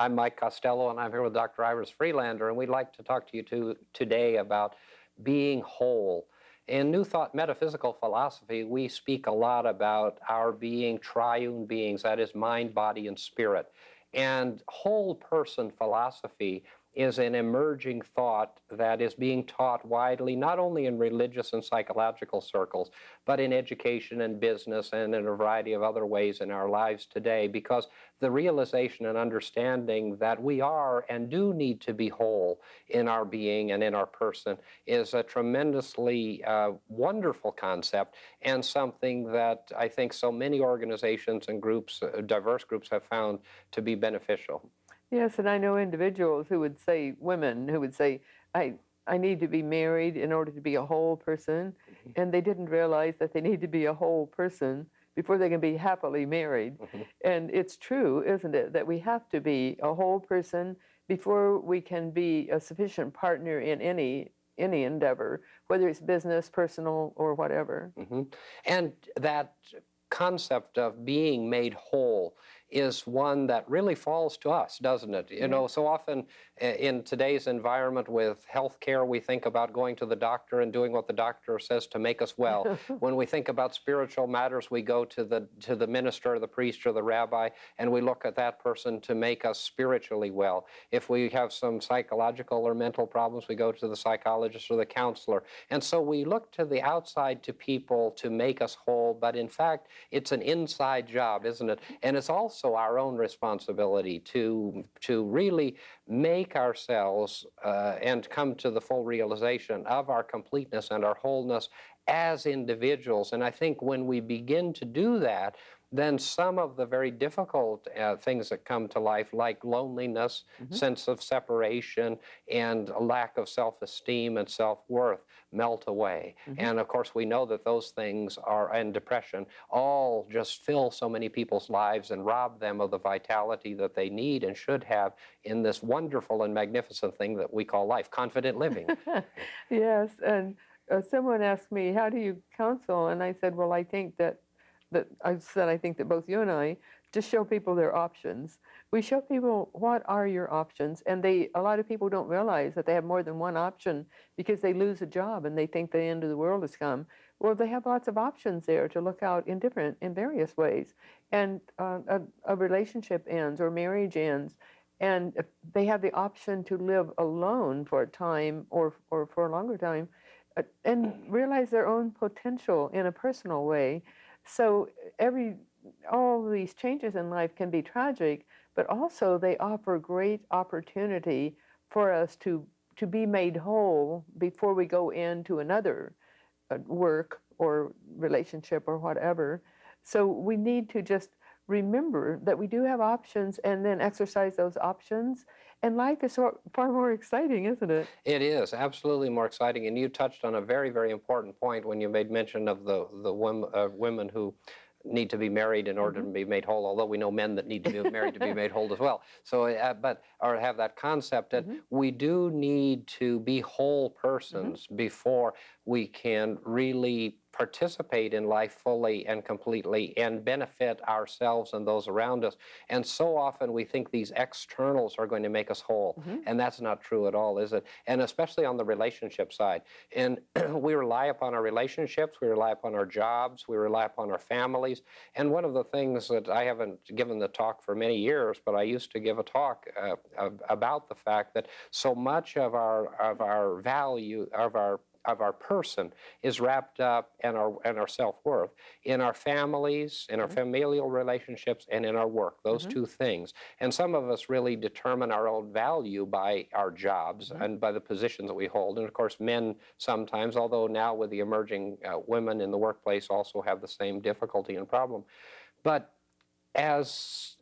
I'm Mike Costello, and I'm here with Dr. Iris Freelander, and we'd like to talk to you today about being whole. In New Thought metaphysical philosophy, we speak a lot about our being triune beings, that is mind, body, and spirit. And whole person philosophy is an emerging thought that is being taught widely, not only in religious and psychological circles, but in education and business and in a variety of other ways in our lives today, because the realization and understanding that we are and do need to be whole in our being and in our person is a tremendously wonderful concept, and something that I think so many organizations and groups, diverse groups, have found to be beneficial. Yes, and I know individuals who would say, women who would say, I need to be married in order to be a whole person, and they didn't realize that they need to be a whole person before they can be happily married. And it's true, isn't it, that we have to be a whole person before we can be a sufficient partner in any endeavor, whether it's business, personal, or whatever. And that concept of being made whole is one that really falls to us, doesn't it? You know, so often in today's environment with healthcare, we think about going to the doctor and doing what the doctor says to make us well. When we think about spiritual matters, we go to the minister, or the priest, or the rabbi, and we look at that person to make us spiritually well. If we have some psychological or mental problems, we go to the psychologist or the counselor. And so we look to the outside, to people, to make us whole, but in fact, it's an inside job, isn't it? And it's also our own responsibility to really make ourselves and come to the full realization of our completeness and our wholeness as individuals. And I think when we begin to do that, then some of the very difficult things that come to life, like loneliness, sense of separation, and a lack of self-esteem and self-worth, melt away. And of course, we know that those things are, and depression, all just fill so many people's lives and rob them of the vitality that they need and should have in this wonderful and magnificent thing that we call life, confident living. Yes, and someone asked me, how do you counsel? And I said, well, I think that I think that both you and I just show people their options. We show people what are your options, and a lot of people don't realize that they have more than one option because they lose a job and they think the end of the world has come. Well, they have lots of options there to look out in various ways, and a relationship ends or marriage ends, and they have the option to live alone for a time or for a longer time, and realize their own potential in a personal way. So all these changes in life can be tragic, but also they offer great opportunity for us to be made whole before we go into another work or relationship or whatever. So we need to just remember that we do have options and then exercise those options. And life is far more exciting, isn't it? It is absolutely more exciting. And you touched on a very, very important point when you made mention of the women who need to be married in order to be made whole, although we know men that need to be married to be made whole as well. So, or have that concept that we do need to be whole persons before we can really participate in life fully and completely and benefit ourselves and those around us. And so often we think these externals are going to make us whole, and that's not true at all, is it? And especially on the relationship side. And we rely upon our relationships, we rely upon our jobs, we rely upon our families. And one of the things that I haven't given the talk for many years, but I used to give a talk about the fact that so much of our value, of our person is wrapped up in our self-worth in our families, in our familial relationships, and in our work, those two things. And some of us really determine our own value by our jobs and by the positions that we hold. And of course, men sometimes, although now with the emerging women in the workplace also have the same difficulty and problem. But as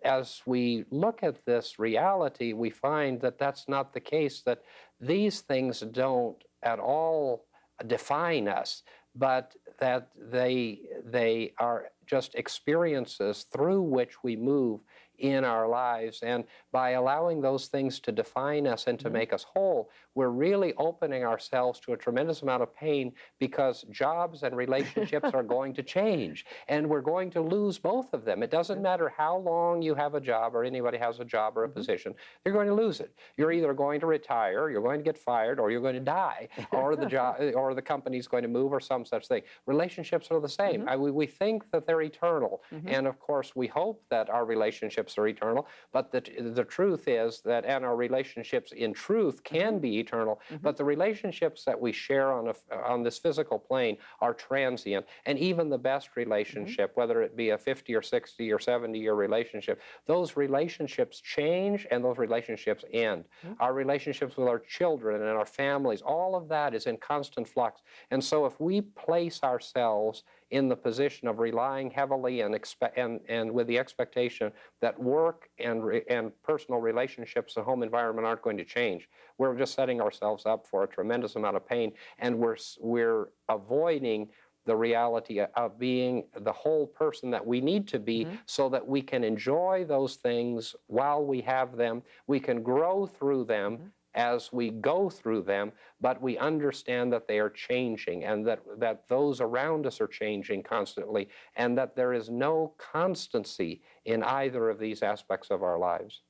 we look at this reality, we find that that's not the case, that these things don't at all define us, but that they are just experiences through which we move in our lives. And by allowing those things to define us and to make us whole, we're really opening ourselves to a tremendous amount of pain, because jobs and relationships are going to change, and we're going to lose both of them. It doesn't matter how long you have a job, or anybody has a job or a position, you're going to lose it. You're either going to retire, you're going to get fired, or you're going to die, or the job or the company's going to move, or some such thing. Relationships are the same. We think that they're eternal, and of course we hope that our relationships are eternal, but the truth is that, and our relationships in truth can be eternal, but the relationships that we share on this physical plane are transient. And even the best relationship, whether it be a 50 or 60 or 70-year relationship, those relationships change and those relationships end. Our relationships with our children and our families, all of that is in constant flux. And so if we place ourselves in the position of relying heavily and with the expectation that work and personal relationships and home environment aren't going to change, we're just setting ourselves up for a tremendous amount of pain, and we're avoiding the reality of being the whole person that we need to be, so that we can enjoy those things while we have them. We can grow through them as we go through them, but we understand that they are changing, and that those around us are changing constantly, and that there is no constancy in either of these aspects of our lives.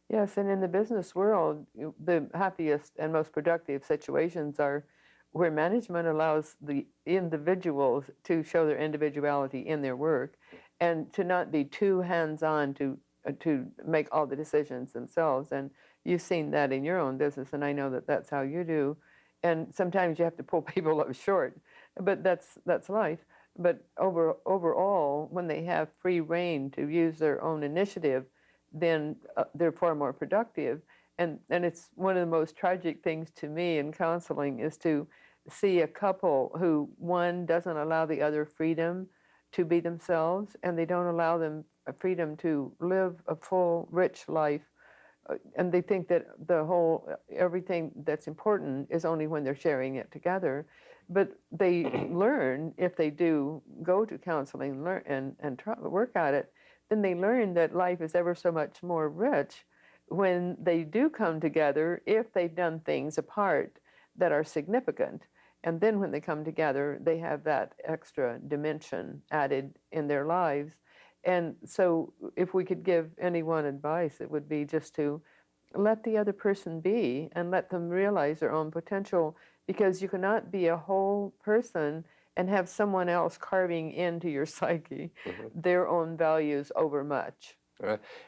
Yes, and in the business world, the happiest and most productive situations are where management allows the individuals to show their individuality in their work, and to not be too hands-on to make all the decisions themselves. And you've seen that in your own business, and I know that that's how you do. And sometimes you have to pull people up short, but that's life. But overall, when they have free rein to use their own initiative, then they're far more productive. And it's one of the most tragic things to me in counseling is to see a couple who, one, doesn't allow the other freedom to be themselves, and they don't allow them a freedom to live a full, rich life. And they think that everything that's important is only when they're sharing it together. But they learn, if they do go to counseling, learn and try, work at it, then they learn that life is ever so much more rich when they do come together, if they've done things apart that are significant. And then when they come together, they have that extra dimension added in their lives. And so if we could give anyone advice, it would be just to let the other person be and let them realize their own potential, because you cannot be a whole person and have someone else carving into your psyche their own values over much.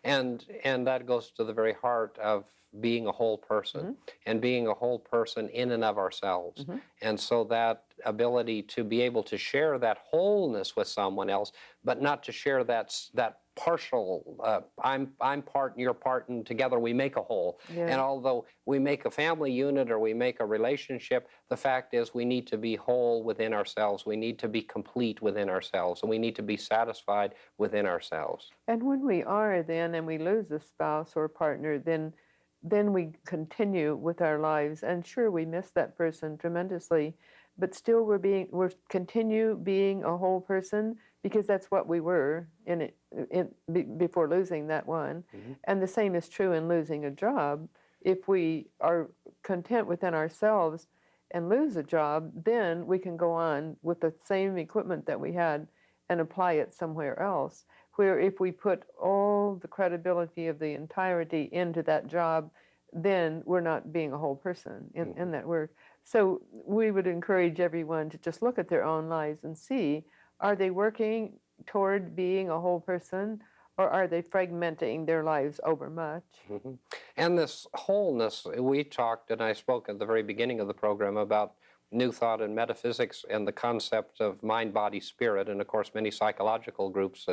And that goes to the very heart of being a whole person, and being a whole person in and of ourselves. And so that ability to be able to share that wholeness with someone else, but not to share that partial, I'm part and you're part, and together we make a whole. And although we make a family unit or we make a relationship, the fact is we need to be whole within ourselves. We need to be complete within ourselves, and we need to be satisfied within ourselves. And when we are then, and we lose a spouse or partner, then we continue with our lives. And sure, we miss that person tremendously, but still we're continue being a whole person, because that's what we were before losing that one. And the same is true in losing a job. If we are content within ourselves and lose a job, then we can go on with the same equipment that we had and apply it somewhere else. Where if we put all the credibility of the entirety into that job, then we're not being a whole person in that work. So we would encourage everyone to just look at their own lives and see, are they working toward being a whole person, or are they fragmenting their lives over much? And this wholeness, we talked, and I spoke at the very beginning of the program about New Thought and metaphysics and the concept of mind, body, spirit, and of course many psychological groups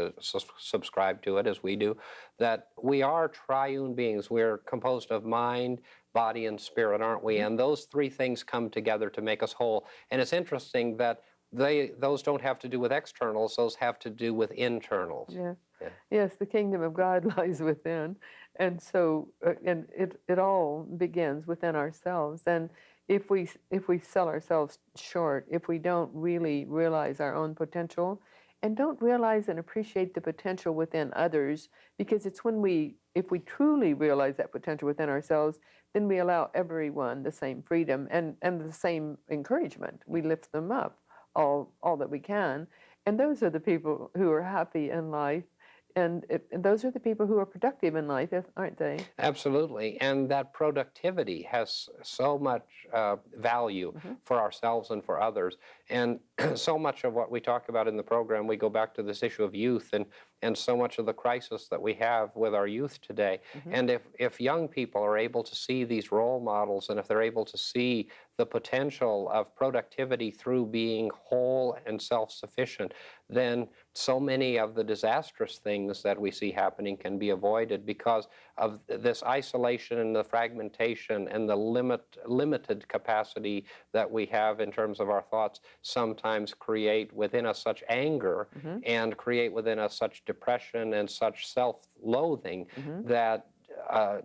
subscribe to it, as we do, that we are triune beings. We're composed of mind, body, and spirit, aren't we? And those three things come together to make us whole. And it's interesting that those don't have to do with externals, those have to do with internals. Yes, the kingdom of God lies within. And so and it all begins within ourselves. And if we sell ourselves short, if we don't really realize our own potential, and don't realize and appreciate the potential within others, because it's when if we truly realize that potential within ourselves, then we allow everyone the same freedom and the same encouragement. We lift them up all that we can. And those are the people who are happy in life. And those are the people who are productive in life, aren't they? Absolutely. And that productivity has so much value for ourselves and for others. And so much of what we talk about in the program, we go back to this issue of youth and so much of the crisis that we have with our youth today. And if young people are able to see these role models, and if they're able to see the potential of productivity through being whole and self-sufficient, then so many of the disastrous things that we see happening can be avoided, because of this isolation and the fragmentation and the limited capacity that we have in terms of our thoughts sometimes create within us such anger and create within us such depression and such self-loathing that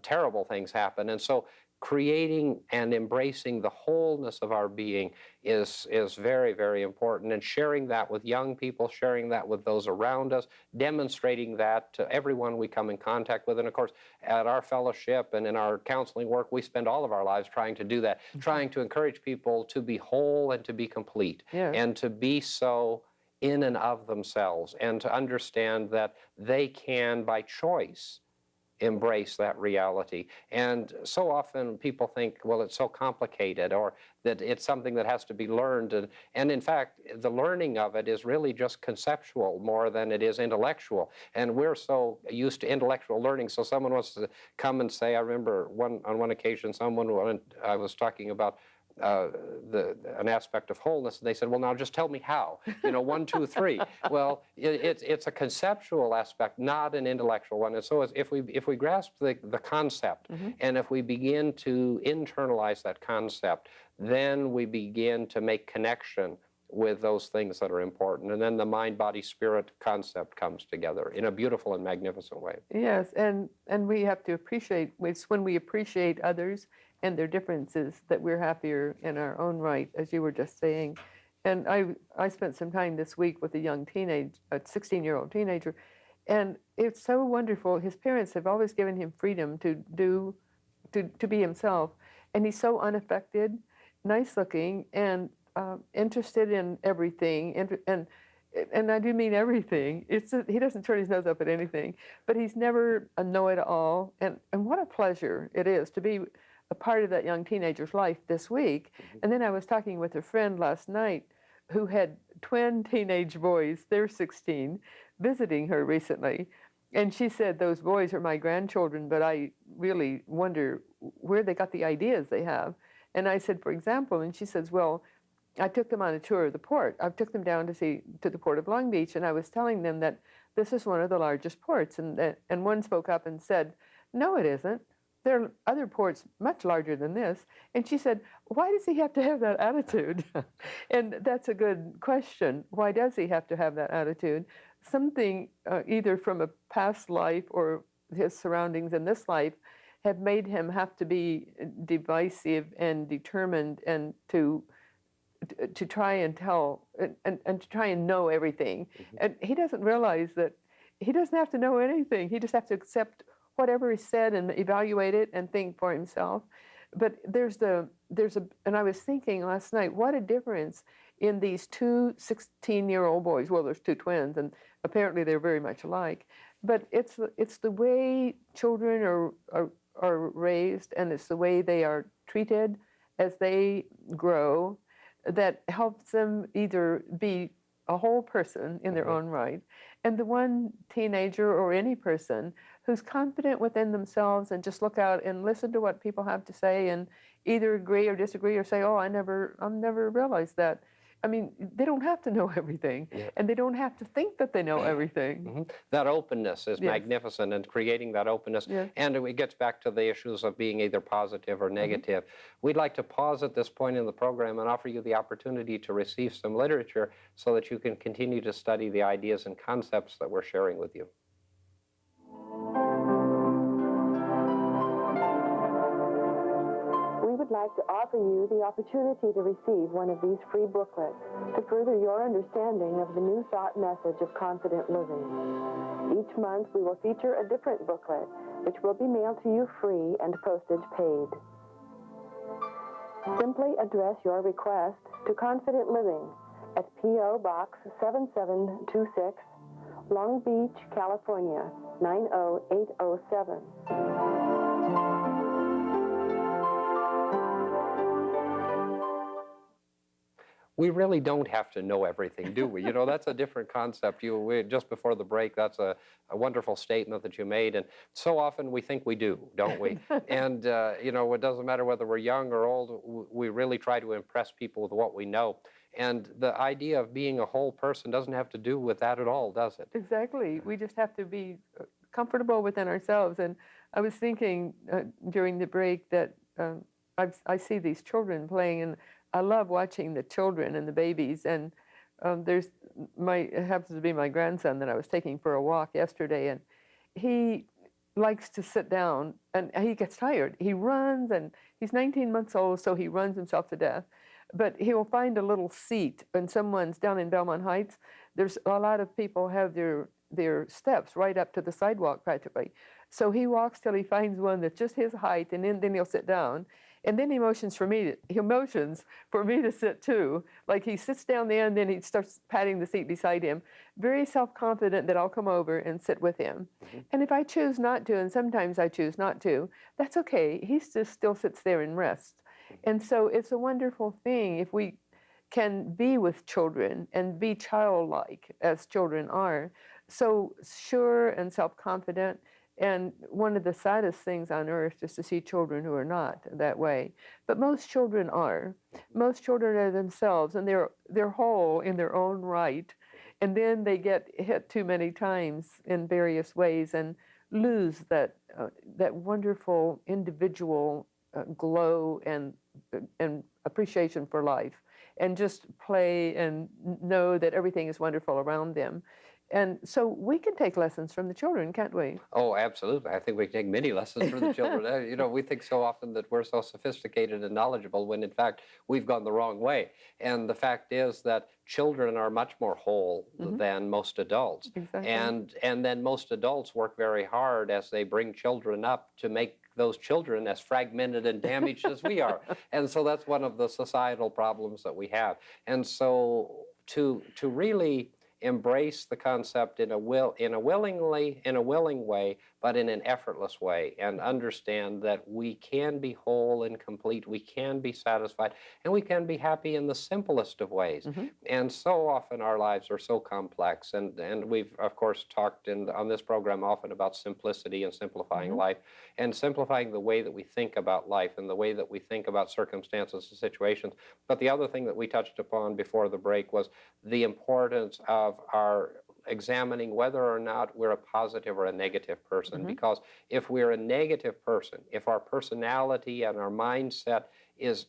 terrible things happen. And so creating and embracing the wholeness of our being is very, very important, and sharing that with young people, sharing that with those around us, demonstrating that to everyone we come in contact with. And of course, at our fellowship and in our counseling work, we spend all of our lives trying to do that, trying to encourage people to be whole and to be complete, and to be so in and of themselves, and to understand that they can, by choice, embrace that reality. And so often people think, well, it's so complicated, or that it's something that has to be learned. And in fact, the learning of it is really just conceptual more than it is intellectual. And we're so used to intellectual learning. So someone wants to come and say, I remember on one occasion, I was talking about an aspect of wholeness, and they said, well, now just tell me how, 1, 2, 3. Well, it's a conceptual aspect, not an intellectual one. And so if we grasp the concept, and if we begin to internalize that concept, then we begin to make connection with those things that are important. And then the mind, body, spirit concept comes together in a beautiful and magnificent way. Yes, and we have to appreciate, it's when we appreciate others and their differences that we're happier in our own right, as you were just saying. And I spent some time this week with a 16-year-old teenager, and it's so wonderful. His parents have always given him freedom to be himself, and he's so unaffected, nice looking, and interested in everything, and I do mean everything. He doesn't turn his nose up at anything, but he's never a know-it-all, and what a pleasure it is to be a part of that young teenager's life this week. And then I was talking with a friend last night who had twin teenage boys, they're 16, visiting her recently. And she said, those boys are my grandchildren, but I really wonder where they got the ideas they have. And I said, for example, and she says, well, I took them on a tour of the port. I took them down to the port of Long Beach, and I was telling them that this is one of the largest ports. And one spoke up and said, no, it isn't. There are other ports much larger than this. And she said, why does he have to have that attitude? And that's a good question. Why does he have to have that attitude? Something either from a past life or his surroundings in this life have made him have to be divisive and determined, and to try and tell and to try and know everything. And he doesn't realize that he doesn't have to know anything. He just has to accept whatever is said and evaluate it and think for himself. But and I was thinking last night, what a difference in these two 16-year-old boys. Well, there's two twins, and apparently they're very much alike. But it's the way children are raised, and it's the way they are treated as they grow, that helps them either be a whole person in their own right, and the one teenager or any person who's confident within themselves and just look out and listen to what people have to say and either agree or disagree or say, oh, I never realized that. I mean, they don't have to know everything, and they don't have to think that they know everything. That openness is magnificent, and creating that openness. And it gets back to the issues of being either positive or negative. We'd like to pause at this point in the program and offer you the opportunity to receive some literature so that you can continue to study the ideas and concepts that we're sharing with you. We would would like to offer you the opportunity to receive one of these free booklets to further your understanding of the New Thought message of confident living. Each month we will feature a different booklet, which will be mailed to you free and postage paid. Simply address your request to Confident Living at P.O. Box 7726, Long Beach, California, 90807. We really don't have to know everything, do we? You know, that's a different concept. Just before the break, that's a wonderful statement that you made. And so often we think we do, don't we? And, you know, it doesn't matter whether we're young or old, we really try to impress people with what we know. And the idea of being a whole person doesn't have to do with that at all, does it? Exactly. We just have to be comfortable within ourselves. And I was thinking during the break that I see these children playing, and I love watching the children and the babies. And it happens to be my grandson that I was taking for a walk yesterday, and he likes to sit down, and he gets tired. He runs, and he's 19 months old, so he runs himself to death. But he'll find a little seat, and someone's down in Belmont Heights. There's a lot of people have their steps right up to the sidewalk practically. So he walks till he finds one that's just his height, and then he'll sit down. And then he motions for me to sit too. Like he sits down there, and then he starts patting the seat beside him, very self-confident that I'll come over and sit with him. Mm-hmm. And if I choose not to, and sometimes I choose not to, that's okay. He just still sits there and rests. And so it's a wonderful thing if we can be with children and be childlike as children are, so sure and self-confident. And one of the saddest things on earth is to see children who are not that way. But most children are. Most children are themselves, and they're whole in their own right. And then they get hit too many times in various ways and lose that wonderful individual glow and appreciation for life, and just play and know that everything is wonderful around them. And so we can take lessons from the children, can't we? Oh, absolutely. I think we can take many lessons from the children. You know, we think so often that we're so sophisticated and knowledgeable when, in fact, we've gone the wrong way. And the fact is that children are much more whole mm-hmm. than most adults. Exactly. And then most adults work very hard as they bring children up to make those children as fragmented and damaged as we are. And so that's one of the societal problems that we have. And so to really embrace the concept in a willing way, but in an effortless way, and understand that we can be whole and complete, we can be satisfied, and we can be happy in the simplest of ways. Mm-hmm. And so often our lives are so complex, and we've, of course, talked on this program often about simplicity and simplifying mm-hmm. life, and simplifying the way that we think about life and the way that we think about circumstances and situations. But the other thing that we touched upon before the break was the importance of our examining whether or not we're a positive or a negative person. Mm-hmm. Because if we're a negative person, if our personality and our mindset is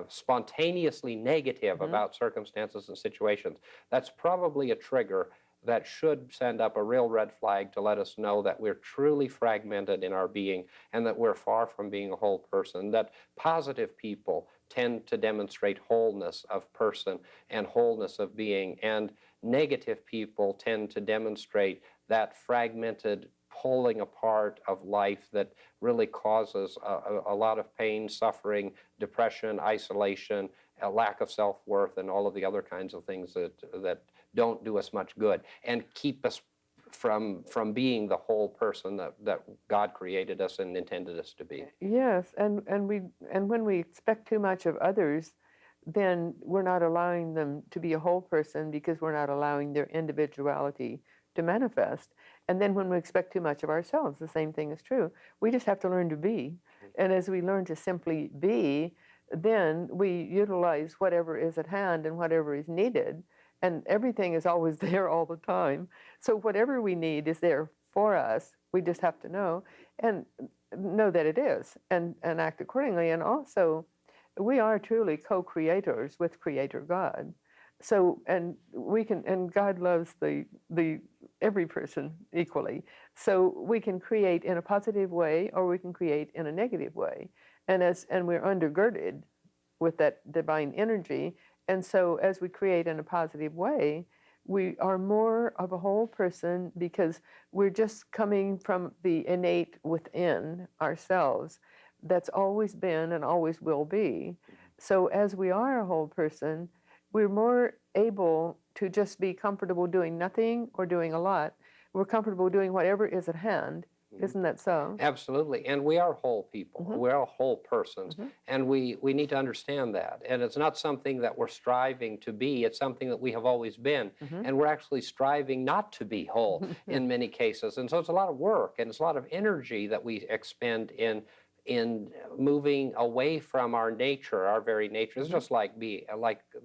spontaneously negative mm-hmm. about circumstances and situations, that's probably a trigger that should send up a real red flag to let us know that we're truly fragmented in our being and that we're far from being a whole person. That positive people tend to demonstrate wholeness of person and wholeness of being, and negative people tend to demonstrate that fragmented pulling apart of life that really causes a lot of pain, suffering, depression, isolation, a lack of self-worth, and all of the other kinds of things that don't do us much good and keep us from being the whole person that God created us and intended us to be. Yes, and when we expect too much of others, then we're not allowing them to be a whole person, because we're not allowing their individuality to manifest. And then when we expect too much of ourselves, the same thing is true. We just have to learn to be. And as we learn to simply be, then we utilize whatever is at hand and whatever is needed. And everything is always there all the time. So whatever we need is there for us. We just have to know that it is, and act accordingly. And also, we are truly co-creators with Creator God. So, and God loves every person equally. So we can create in a positive way, or we can create in a negative way. and we're undergirded with that divine energy. And so as we create in a positive way, we are more of a whole person because we're just coming from the innate within ourselves that's always been and always will be. So as we are a whole person, we're more able to just be comfortable doing nothing or doing a lot. We're comfortable doing whatever is at hand. Isn't that so? Absolutely. And we are whole people. We are whole persons. And we need to understand that. And it's not something that we're striving to be. It's something that we have always been. And we're actually striving not to be whole in many cases. And so it's a lot of work and it's a lot of energy that we expend in moving away from our nature, our very nature. It's just like the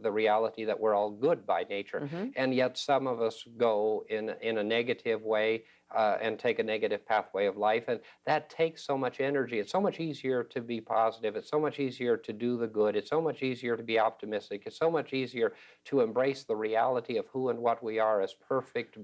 reality that we're all good by nature. And yet some of us go in a negative way and take a negative pathway of life. And that takes so much energy. It's so much easier to be positive. It's so much easier to do the good. It's so much easier to be optimistic. It's so much easier to embrace the reality of who and what we are as perfect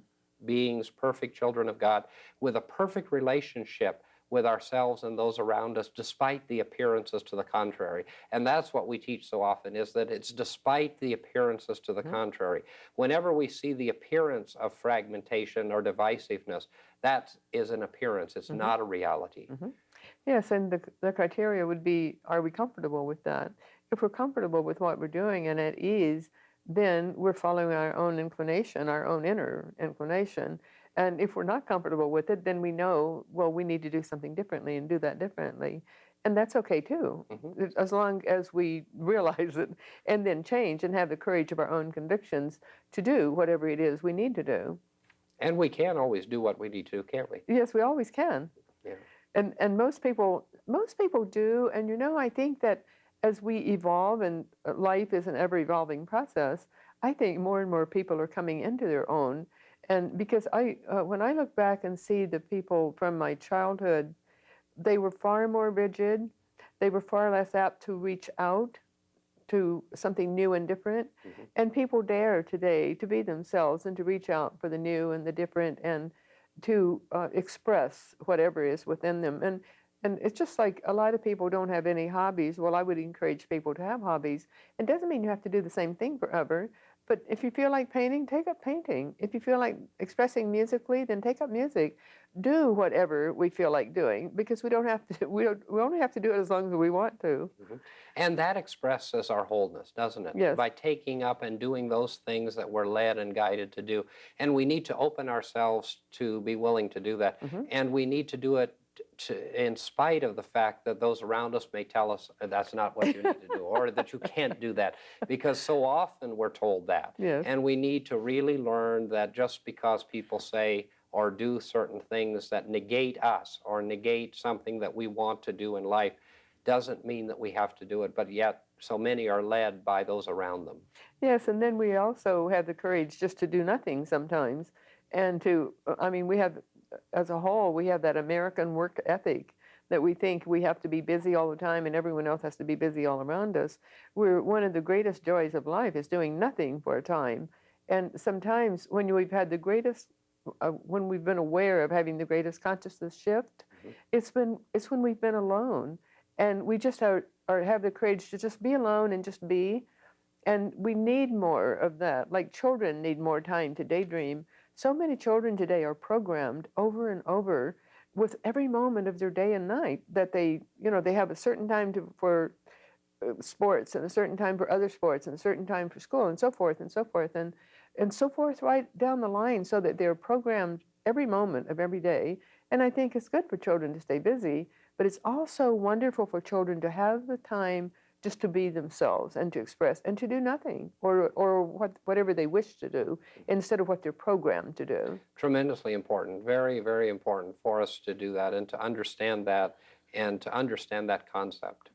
beings, perfect children of God, with a perfect relationship with ourselves and those around us, despite the appearances to the contrary. And that's what we teach so often, is that it's despite the appearances to the contrary. Whenever we see the appearance of fragmentation or divisiveness, that is an appearance. It's not a reality. Yes, and the criteria would be, are we comfortable with that? If we're comfortable with what we're doing and at ease, then we're following our own inclination, our own inner inclination. And if we're not comfortable with it, then we know, well, we need to do something differently and do that differently. And that's okay too, as long as we realize it and then change and have the courage of our own convictions to do whatever it is we need to do. And we can always do what we need to, can't we? Yes, we always can. Yeah. And most people do. And I think that as we evolve, and life is an ever evolving process, I think more and more people are coming into their own. And because when I look back and see the people from my childhood, they were far more rigid. They were far less apt to reach out to something new and different. And people dare today to be themselves and to reach out for the new and the different and to express whatever is within them. And it's just like a lot of people don't have any hobbies. Well, I would encourage people to have hobbies. It doesn't mean you have to do the same thing forever. But if you feel like painting, take up painting. If you feel like expressing musically, then take up music. Do whatever we feel like doing, because we don't have to. We only have to do it as long as we want to. And that expresses our wholeness, doesn't it? Yes. By taking up and doing those things that we're led and guided to do. And we need to open ourselves to be willing to do that. And we need to do it in spite of the fact that those around us may tell us that's not what you need to do, or that you can't do that, because so often we're told that. Yes. And we need to really learn that just because people say or do certain things that negate us or negate something that we want to do in life doesn't mean that we have to do it, but yet so many are led by those around them. Yes, and then we also have the courage just to do nothing sometimes, and we have, as a whole, we have that American work ethic that we think we have to be busy all the time and everyone else has to be busy all around us. One of the greatest joys of life is doing nothing for a time. And sometimes when we've had the greatest, when we've been aware of having the greatest consciousness shift, it's when we've been alone. And we just have the courage to just be alone and just be. And we need more of that. Like children need more time to daydream. So many children today are programmed over and over with every moment of their day and night that they have a certain time for sports and a certain time for other sports and a certain time for school and so forth and so forth and so forth right down the line, so that they're programmed every moment of every day. And I think it's good for children to stay busy, but it's also wonderful for children to have the time just to be themselves and to express and to do nothing or whatever they wish to do instead of what they're programmed to do. Tremendously important, very, very important for us to do that and to understand that and to understand that concept.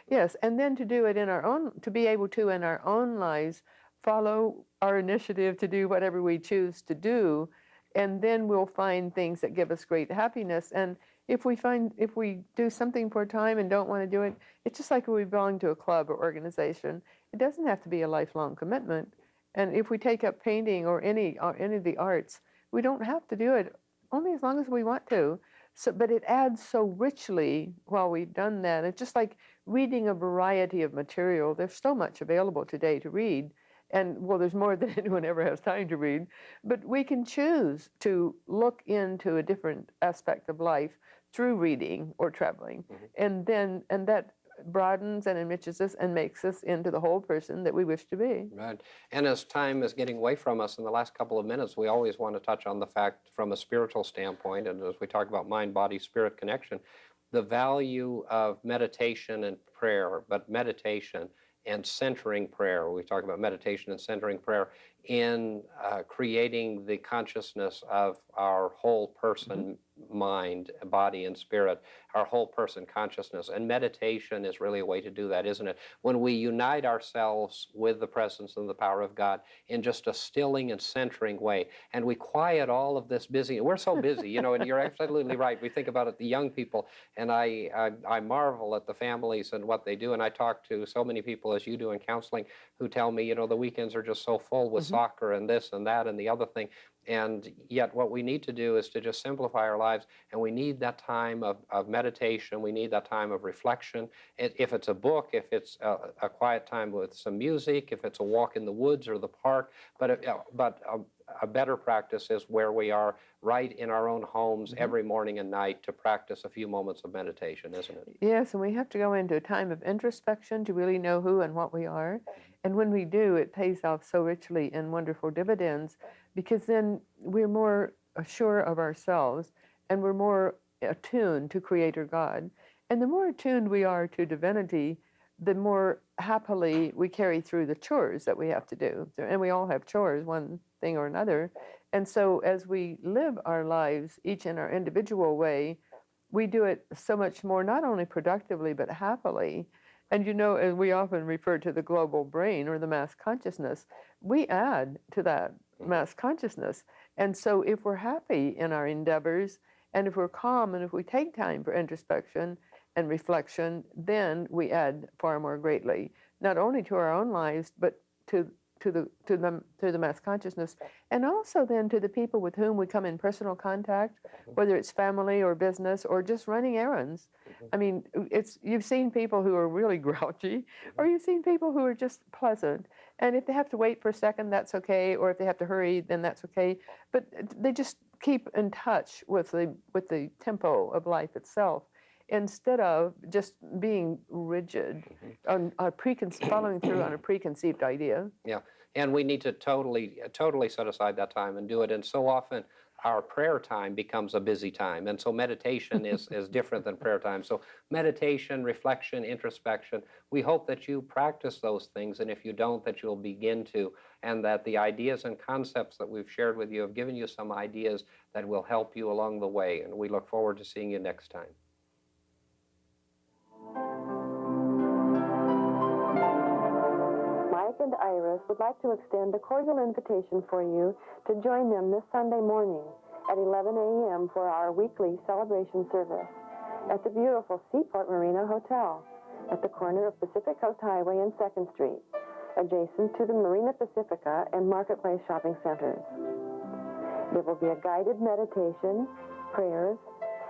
Yes, and then to do it to be able to in our own lives follow our initiative to do whatever we choose to do, and then we'll find things that give us great happiness. And if we do something for a time and don't want to do it, it's just like we belong to a club or organization. It doesn't have to be a lifelong commitment. And if we take up painting or any of the arts, we don't have to do it only as long as we want to. So, but it adds so richly while we've done that. It's just like reading a variety of material. There's so much available today to read. And well, there's more than anyone ever has time to read. But we can choose to look into a different aspect of life through reading or traveling. And that broadens and enriches us and makes us into the whole person that we wish to be. Right. And as time is getting away from us in the last couple of minutes, we always want to touch on the fact from a spiritual standpoint, and as we talk about mind, body, spirit connection, the value of meditation and prayer, but meditation and centering prayer. We talk about meditation and centering prayer in creating the consciousness of our whole person, mind, body, and spirit, our whole person consciousness. And meditation is really a way to do that, isn't it? When we unite ourselves with the presence and the power of God in just a stilling and centering way, and we quiet all of this busy. We're so busy, you know, and you're absolutely right. We think about it, the young people, and I marvel at the families and what they do. And I talk to so many people, as you do in counseling, who tell me, you know, the weekends are just so full with soccer and this and that and the other thing. And yet what we need to do is to just simplify our lives, and we need that time of meditation. We need that time of reflection. If it's a book, if it's a quiet time with some music, if it's a walk in the woods or the park, but a better practice is where we are right in our own homes every morning and night to practice a few moments of meditation, isn't it? Yes, and we have to go into a time of introspection to really know who and what we are. And when we do, it pays off so richly in wonderful dividends, because then we're more sure of ourselves and we're more attuned to Creator God. And the more attuned we are to divinity, the more happily we carry through the chores that we have to do. And we all have chores, one thing or another. And so as we live our lives, each in our individual way, we do it so much more, not only productively, but happily. And you know, as we often refer to the global brain or the mass consciousness, we add to that mass consciousness. And so if we're happy in our endeavors, and if we're calm, and if we take time for introspection and reflection, then we add far more greatly, not only to our own lives, but to the mass consciousness, and also then to the people with whom we come in personal contact, whether it's family or business or just running errands. I mean, you've seen people who are really grouchy, or you've seen people who are just pleasant. And if they have to wait for a second, that's okay. Or if they have to hurry, then that's okay. But they just keep in touch with the tempo of life itself, instead of just being rigid on following through on a preconceived idea. Yeah, and we need to totally set aside that time and do it. And so often our prayer time becomes a busy time. And so meditation is different than prayer time. So meditation, reflection, introspection, we hope that you practice those things. And if you don't, that you'll begin to, and that the ideas and concepts that we've shared with you have given you some ideas that will help you along the way. And we look forward to seeing you next time. Mike and Iris would like to extend a cordial invitation for you to join them this Sunday morning at 11 a.m. for our weekly celebration service at the beautiful Seaport Marina Hotel at the corner of Pacific Coast Highway and 2nd Street, adjacent to the Marina Pacifica and Marketplace shopping centers. There will be a guided meditation, prayers,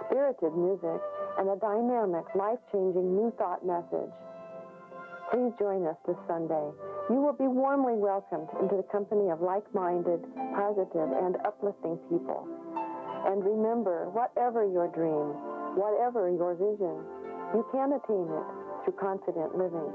spirited music, and a dynamic, life-changing New Thought message. Please join us this Sunday. You will be warmly welcomed into the company of like-minded, positive, and uplifting people. And remember, whatever your dream, whatever your vision, you can attain it through confident living.